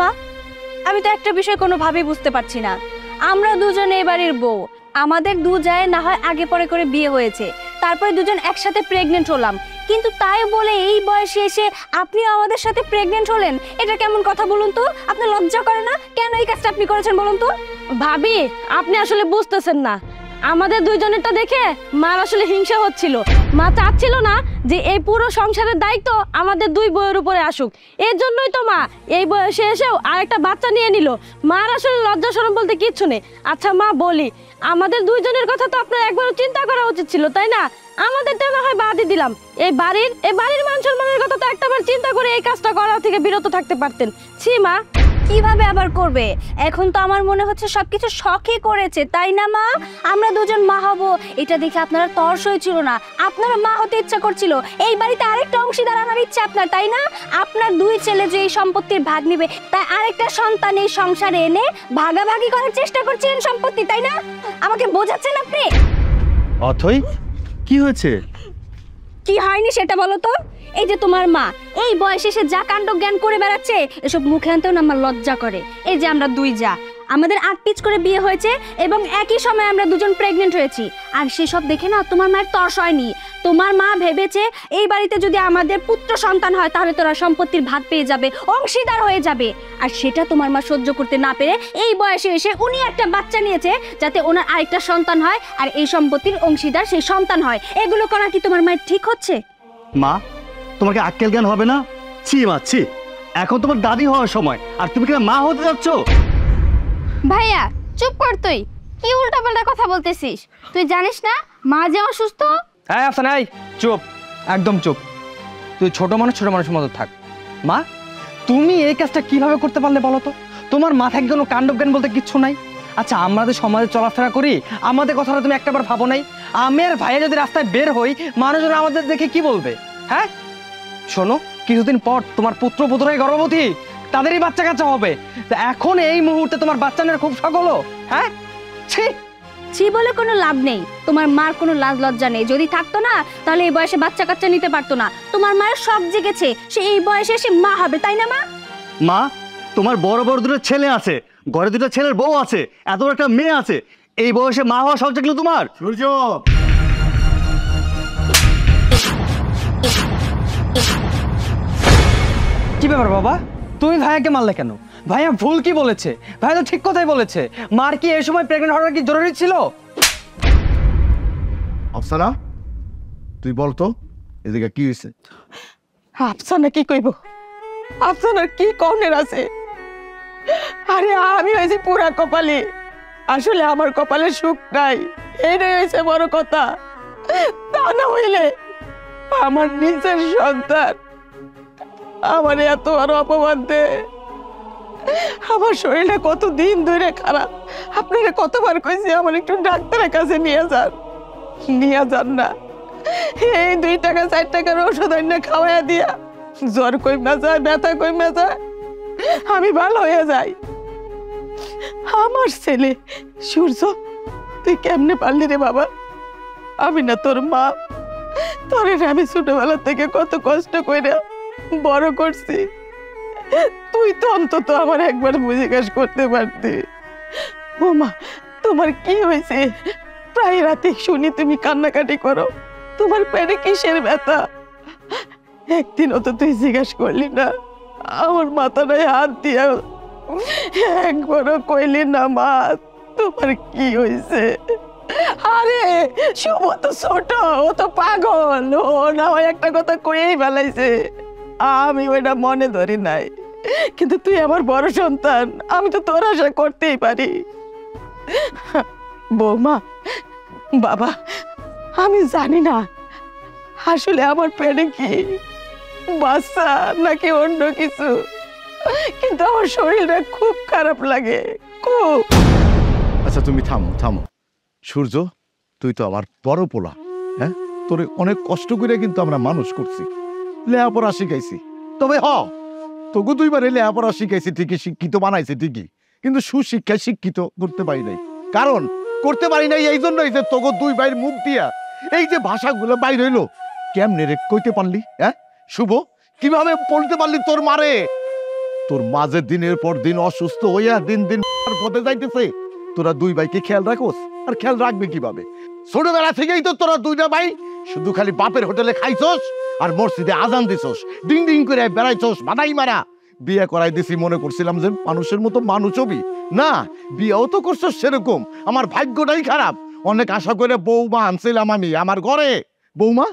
মা, আমি তো একটা বিষয় কোনোভাবেই বুঝতে পারছি না। আমরা দুজনে এই বাড়ির বউ, আমাদের দু জায়ে না হয় আগে পরে করে বিয়ে হয়েছে, তারপরে দুজন একসাথে প্রেগনেন্ট হলাম, কিন্তু তাই বলে এই বয়সে এসে আপনিও আমাদের সাথে প্রেগনেন্ট হলেন, এটা কেমন কথা বলুন তো? আপনার লজ্জা করে না? কেন এই কাজটা আপনি করেছেন বলুন তো? ভাবি, আপনি আসলে বুঝতেছেন না, আমাদের দুইজনেরটা দেখে মার আসলে হিংসা হচ্ছিল। মা চাচ্ছিল না যে এই পুরো সংসারের দায়িত্ব আমাদের দুই বউয়ের উপরে আসুক, এর জন্যই তো মা এই বয়সে এসেও আরেকটা বাচ্চা নিয়ে নিল। মার আসলে লজ্জা শরম বলতে কিচ্ছু নেই। আচ্ছা মা বলি, আমাদের দুইজনের কথা তো আপনার একবারও চিন্তা করা উচিত ছিল, তাই না? আমাদেরটা না হয় বাদই দিলাম, এই বাড়ির মান সম্মানের কথা তো একটাবার চিন্তা করে এই কাজটা করা থেকে বিরত থাকতে পারতেন। ছি মা। কিভাবে আবার করবে? এখন তো আমার মনে হচ্ছে সবকিছু শখে করেছে, তাই না মা? আমরা দুজন মা হব এটা দেখে আপনারা তর্স হয়েছিল না, আপনারা মা হতে ইচ্ছা করছিল। এই বাড়িতে আরেকটা অংশীদার আনার ইচ্ছা আপনার, তাই না? আপনার দুই ছেলে যে এই সম্পত্তির ভাগ নিবে, তাই আরেকটা সন্তান এই সংসারে এনে ভাগাভাগি করার চেষ্টা করছেন সম্পত্তি, তাই না? আমাকে বোঝাচ্ছেন আপনি? অথই, কি হয়েছে? কি হয়নি সেটা বলো তো? এই যে তোমার মা এই বয়সে এসে যা কাণ্ড জ্ঞান করে বেড়াচ্ছে, এসব মুখে আনতেও না আমার লজ্জা করে। এই যে আমরা দুই যা, আমাদের 8 পিচ করে বিয়ে হয়েছে এবং একই সময় আমরা দুজন প্রেগনেন্ট হয়েছি, আর সেসব দেখে না তোমার মায়ের তর্স হয়নি। তোমার মা ভেবেছে এই বাড়িতে যদি আমাদের পুত্র সন্তান হয় তাহলে তোরা সম্পত্তির ভাগ পেয়ে যাবে, অংশীদার হয়ে যাবে। আর সেটা তোমার মা সহ্য করতে না পেরে এই বয়সে এসে উনি একটা বাচ্চা নিয়েছে যাতে ওনার আরেকটা সন্তান হয় আর এই সম্পত্তির অংশীদার সেই সন্তান হয়। এগুলো করা কি তোমার মায়ের ঠিক হচ্ছে? মা, তোমার কি আক্কেল জ্ঞান হবে না? ছি মা, ছি। এখন তোমার দাদি হওয়ার সময়, আর তুমি কিনা মা হতে যাচ্ছ? ভাইয়া চুপ কর, তুই কি উল্টাপাল্টা কথা বলতেছিস? তুই জানিস না মা যে অসুস্থ? হ্যাঁ আফসানা, চুপ, একদম চুপ। তুই ছোট মানুষের মতো থাক। মা, তুমি এই কাজটা কিভাবে করতে পারলে বলো তো? তোমার মাথায় কোনো কাণ্ডজ্ঞান বলতে কিচ্ছু নাই। আচ্ছা, আমরা যে সমাজে চলাফেরা করি, আমাদের কথাটা তুমি একটাবার ভাবো নাই? আমি আর ভাইয়া যদি রাস্তায় বের হই, মানুষজন আমাদের দেখে কি বলবে? হ্যাঁ শোনো, কিছুদিন পর তোমার পুত্র পুত্রাই গর্ভবতী, তাদেরই বাচ্চা কাচ্চা হবে। এখন এই মুহূর্তে তোমার বাচ্চা নেওয়ার খুব শখ হলো? হ্যাঁ, ছি ছি বলে কোনো লাভ নেই। তোমার মার কোনো লাজ লজ্জা নেই। যদি থাকতো না তাহলে এই বয়সে বাচ্চা কাচ্চা নিতে পারতো না। তোমার মায়ের শখ জেগেছে, সে এই বয়সে এসে মা হবে, তাই না মা? মা, তোমার বড় বড় দুটো ছেলে আছে, ঘরে দুটো ছেলের বউ আছে, এত বড় একটা মেয়ে আছে, এই বয়সে মা হওয়া শখ জাগলো তোমার? সূর্য, কি ব্যাপার বাবা, তুমি ভাইয়াকে মারলে কেন? ভাইয়া ভুল কি বলেছে? ভাইয়া তো ঠিক কথাই বলেছে। মার কি এই সময় প্রেগনেন্ট হওয়ার কি জরুরি ছিল? আফসানা, তুই বলতো এদিকে কি হয়েছে? আফসানা কি কইব? আফসানার কি কর্ণের আছে? আরে আমি হয়েছি পুরা কপালে, আসলে আমার কপালে সুখ নাই, এটাই হয়েছে বড় কথা। তা না হইলে আমার নিজের সন্তান আমার এত বড় অপমান দে। আমার শরীরটা কতদিন ধরে খারাপ, আপনারা কতবার কইছি আমার একটু ডাক্তারের কাছে নিয়ে যান না। এই 2 টাকা 4 টাকার ওষুধ এনে খাওয়াইয়া দিয়া জ্বর কইমা যায়, ব্যথা কইমা যায়, আমি ভালো হয়ে যাই। আমার ছেলে সূর্য, তুই কেমনে পারলি রে বাবা? আমি না তোর মা? তোরে আমি ছোটবেলা থেকে কত কষ্ট করে বড় করছি, তুই তো অন্তত আমার একবার জিজ্ঞেস করতে পারতি। ও মা, তোমার কি হয়েছে? প্রায় রাতে শুনি তুমি কান্নাকাটি করো, তোমার পেটে কিসের ব্যথা? একদিনও তো তুই জিজ্ঞেস করলি না, আমার মাথাটায় হাত দিয়া একবারও কইলি না মা তোমার কি হয়েছে? আরে শুভ তো ছোট, ও তো পাগল, ও না হয় একটা কথা কয়েই ফেলাইছে, আমি ওইটা মনে ধরি নাই। কিন্তু তুই আমার বড় সন্তান, আমি তো তোর আশা করতেই পারি। বৌমা, বাবা, আমি জানি না আসলে আমার পেটে কি বাচ্চা নাকি অন্য কিছু, কিন্তু আমার শরীরটা খুব খারাপ লাগে, খুব। আচ্ছা তুমি থামো থামো। সূর্য, তুই তো আমার বড় পোলা, হ্যাঁ? তোরে অনেক কষ্ট করে কিন্তু আমরা মানুষ করছি, লেখাপড়া শিখাইছি। তবে তোকে 2বারে লেখাপড়া শিখাইছি ঠিকই, শিক্ষিত বানাইছি ঠিকই, কিন্তু সুশিক্ষায় শিক্ষিত করতে পারি নাই। কারণ করতে পারি নাই এই জন্যই যে তোকে 2 ভাইয়ের মুখ দিয়া এই যে ভাষাগুলো বাইর হইলো, কেমনে রে কইতে পারলি? হ্যাঁ শুভ, কিভাবে বলতে পারলি তোর মারে? তোর মাঝে দিনের পর দিন অসুস্থ হইয়া দিন দিন পথে যাইতেছে, তোরা দুই ভাইকে খেয়াল রাখোস? আর খেয়াল রাখবে কিভাবে? ছোটবেলা থেকেই তো তোরা দুইটা ভাই শুধু খালি বাপের হোটেলে খাইছস আর মসজিদে আজান দিছস, ডিং ডিং করে বেড়াইছস বাদাই মারা। বিয়ে করাই দিছি মনে করছিলাম যে মানুষের মতো মানুষ হবি, না বিয়েও তো করছস সেরকম। আমার ভাগ্যটাই খারাপ। অনেক আশা করে বৌমা আনছিলাম আমি আমার ঘরে। বৌমা,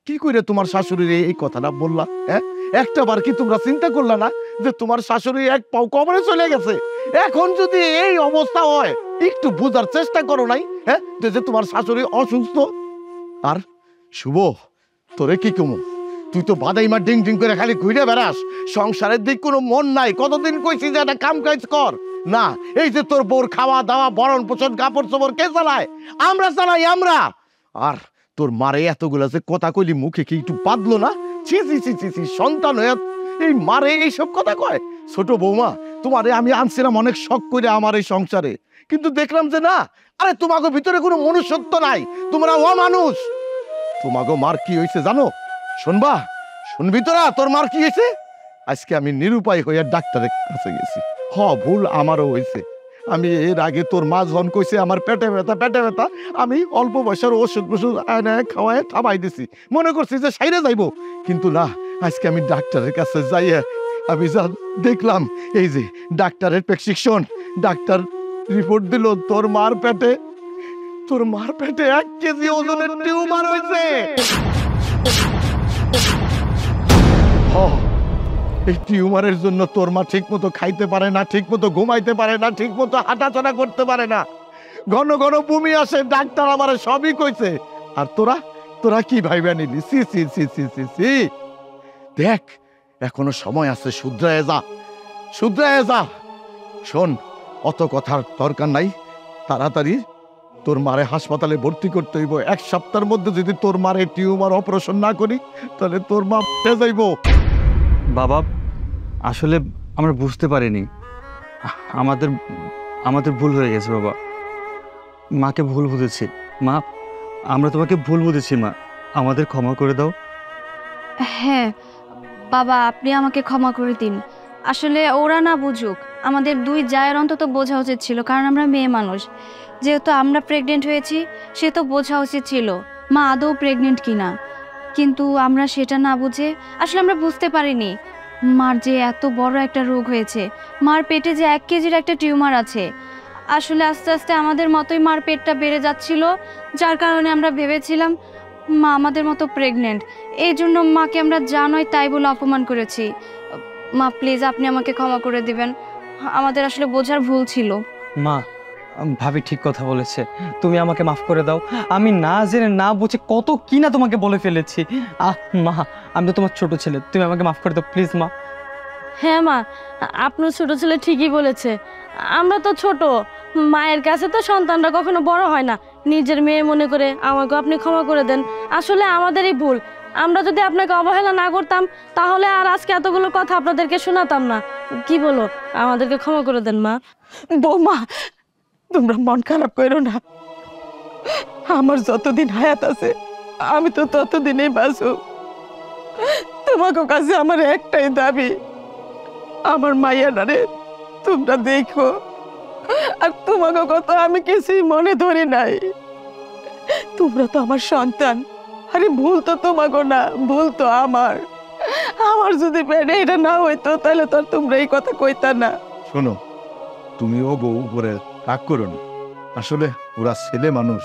কি করে তোমার শাশুড়ির এই কথাটা বললা? হ্যাঁ, একটা বার কি তোমরা চিন্তা করলা না যে তোমার শাশুড়ি এক পাও কবরে চলে গেছে? এখন যদি এই অবস্থা হয়, একটু বোঝার চেষ্টা করো নাই? হ্যাঁ, যে তোমার শাশুড়ি অসুস্থ। আর শুভ, তোরে কি কমু? তুই তো বাদাইমা ডিং ডিং করে খালি ঘুরে বেড়াস, সংসারের দিক কোনো মন নাই। কতদিন কইছি যে একটা কাম কাজ কর, না এই যে তোর বোর খাওয়া দাওয়া বরণ পোষণ কাপড় চোপড় কে চালায়? আমরা চালাই, আমরা। আর তোর মারে এতগুলা যে কথা কইলি মুখে কি একটু বাঁধলো না? ছি ছি ছি ছি ছি, সন্তান হয়ে এই মারে এইসব কথা কয়? ছোট বৌমা, তোমারে আমি আনছিলাম অনেক শখ করে আমার এই সংসারে, কিন্তু দেখলাম যে না, আরে তোমাকে ভিতরে কোনো মনুষ্যত্ব নাই, তোমরা অমানুষ। তোমাকে মার কি হয়েছে জানো? শুনবা? শুনবি তোরা তোর মার কি হয়েছে? আজকে আমি নিরুপায় হইয়া ডাক্তারের কাছে গেছি। ভুল আমারও হয়েছে। আমি এর আগে তোর মা যখন কইছে আমার পেটে ব্যথা, আমি অল্প বয়সের ওষুধ খাওয়ায় থামাই দিছি, মনে করছি যে সাইরে যাইবো। কিন্তু না, আজকে আমি ডাক্তারের কাছে যাইয়া আমি যা দেখলাম, এই যে ডাক্তারের প্রেসক্রিপশন, ডাক্তার রিপোর্ট দিল তোর মার পেটে 1 কেজি ওজনের টিউমার হয়েছে। এই টিউমারের জন্য তোর মা ঠিক মতো খাইতে পারে না, ঠিক মতো ঘুমাইতে পারে না, ঠিক মতো হাঁটাচলা করতে পারে না, ঘন ঘন বমি আসে। ডাক্তার আমার সবই কইছে। আর তোরা কি ভাইবা নিলি? সি সি সি সি সি সি। দেখ, এখনো সময় আছে, শুধরায় যা। শোন, অত কথার দরকার নাই, তাড়াতাড়ি তোর মারে হাসপাতালে ভর্তি করতে হইব। 1 সপ্তাহের মধ্যে যদি তোর মারে টিউমার অপারেশন না করি, তাহলে তোর মা মরে যাইব। বাবা, আসলে আমরা বুঝতে পারিনি, আমাদের ভুল হয়ে গেছে বাবা। মাকে ভুল বুঝেছি। মা, আমরা তোমাকে ভুল বুঝেছি মা, আমাদের ক্ষমা করে দাও। হ্যাঁ বাবা, আপনি আমাকে ক্ষমা করে দিন। আসলে ওরা না বুঝুক, আমাদের 2 জায়ের অন্তত বোঝা উচিত ছিল, কারণ আমরা মেয়ে মানুষ। যেহেতু আমরা প্রেগনেন্ট হয়েছি, সে তো বোঝা উচিত ছিল মা আদৌ প্রেগনেন্ট কিনা। কিন্তু আমরা সেটা না বুঝে, আসলে আমরা বুঝতে পারিনি মার যে এত বড় একটা রোগ হয়েছে, মার পেটে যে 1 কেজির একটা টিউমার আছে। আসলে আস্তে আস্তে আমাদের মতোই মার পেটটা বেড়ে যাচ্ছিল, যার কারণে আমরা ভেবেছিলাম মা আমাদের মতো প্রেগনেন্ট। এই জন্য মাকে আমরা যা নয় তাই বলে অপমান করেছি। মা প্লিজ, আপনি আমাকে ক্ষমা করে দিবেন, আমাদের আসলে বোঝার ভুল ছিল। মা, ভাবি ঠিক কথা বলেছে, তুমি আমাকে মাফ করে দাও। আমি না জেনে না বুঝে কত কি না তোমাকে বলে ফেলেছি। মা, আমি তো তোমার ছোট ছেলে, তুমি আমাকে মাফ করে দাও প্লিজ মা। হ্যাঁ মা, আপনার ছোট ছেলে ঠিকই বলেছে, আমরা তো ছোট, মায়ের কাছে তো সন্তানরা কখনো বড় হয় না। নিজের মেয়ে মনে করে আমাকে আপনি ক্ষমা করে দেন। আসলে আমাদেরই ভুল, আমরা যদি আপনাকে অবহেলা না করতাম তাহলে আর আজকে এতগুলো কথা আপনাদেরকে শোনাতাম না। কি বলো, আমাদেরকে ক্ষমা করে দেন মা। বৌমা, তোমরা মন খারাপ করো না। আমার যতদিন হায়াত আছে আমি তো ততদিনই বাঁচব। তোমাকে কাছে আমার একটাই দাবি, আমার মাইয়াটারে তোমরা দেখো। আর তোমাকে কথা আমি কিছুই মনে ধরি নাই, তোমরা তো আমার সন্তান। আরে ভুল তো তোমাকে না, ভুল তো আমার যদি পেটে এটা না হইতো তাহলে তো আর তোমরা এই কথা কইতা না। শোনো, তুমিও বউ উপরে রাগ করো না। আসলে ওরা ছেলে মানুষ,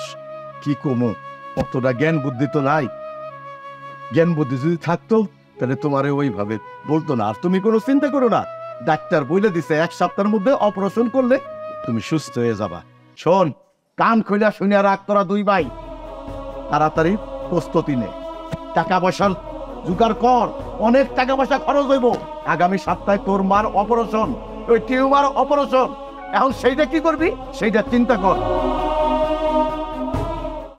কি কমো, অতটা জ্ঞান বুদ্ধি তো নাই। জ্ঞান বুদ্ধি যদি থাকতো তাহলে তোমারে ওইভাবে বলতো না। আর তুমি কোনো চিন্তা করো না, ডাক্তার বলে দিছে 1 সপ্তাহের মধ্যে অপারেশন করলে তুমি সুস্থ হয়ে যাবা। শোন, কান খুলে শুনে রাখ, তোরা 2 ভাই তাড়াতাড়ি প্রস্তুতি নে, টাকা পয়সা জোগাড় কর, অনেক টাকা পয়সা খরচ হইব। আগামী সপ্তাহে তোর মার অপারেশন, ওই টিউমার অপারেশন। এখন সেইটা কি করবি, সেইটা চিন্তা কর।